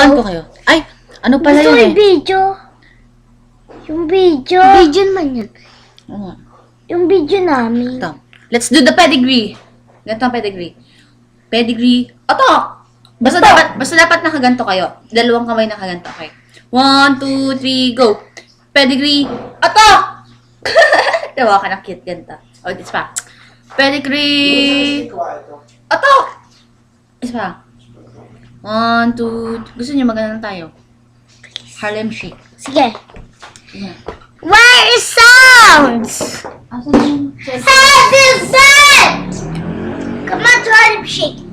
Turuan ko kayo. Ay, ano pala Gusto yun yung video. Yung video. Video naman yan. Oo. Yung video namin. Ito. Let's do the pedigree. Ganito ang pedigree. Pedigree. Ito! Basta dapat nakaganto kayo. Dalawang kamay nakaganto. Okay. 1, 2, 3, go! Pedigree. Ito! Tawa ka na cute ganito. O, it's pa. Pedigree. Ito! It's pa. 1, 2, gusto niyo maganda tayo? Harlem Shake. Sige. Yeah. Where is sounds? Asan yung How is that? Come on to Harlem Shake.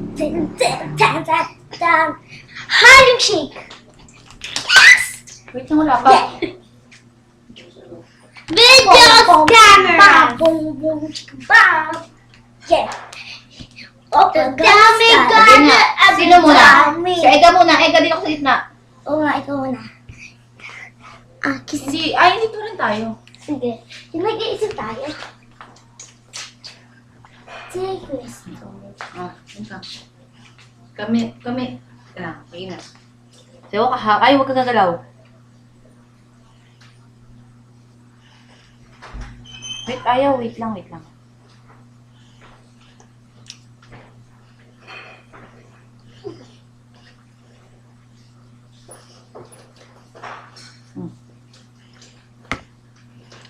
Harlem Shake. Yes! Wait lang, wala pa. Video camera. Boom, boom, chicka, bam. Yeah. Open dami Sige nga. Sino muna? Si Ega muna. Ega, dito ko sa gitna. Oo nga, ikaw na. Kiss. Hindi, ay, dito rin tayo. Sige. Yung nag-iisip tayo. Take this. Yun ka. Kami. Kailangan, pag-ingat. Sayo ka ha. Ay, huwag ka gagalaw. Wait lang.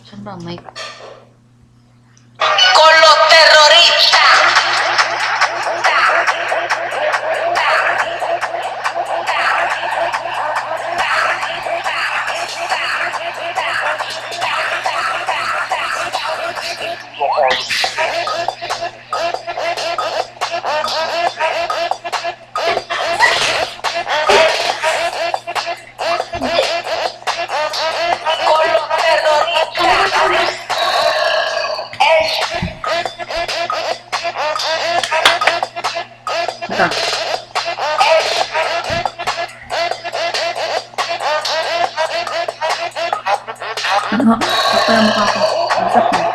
Saan ba ang mic? Con los terroristas. Con los terroristas. Ito. Ano? Kapal ang mukha ko. Masap na.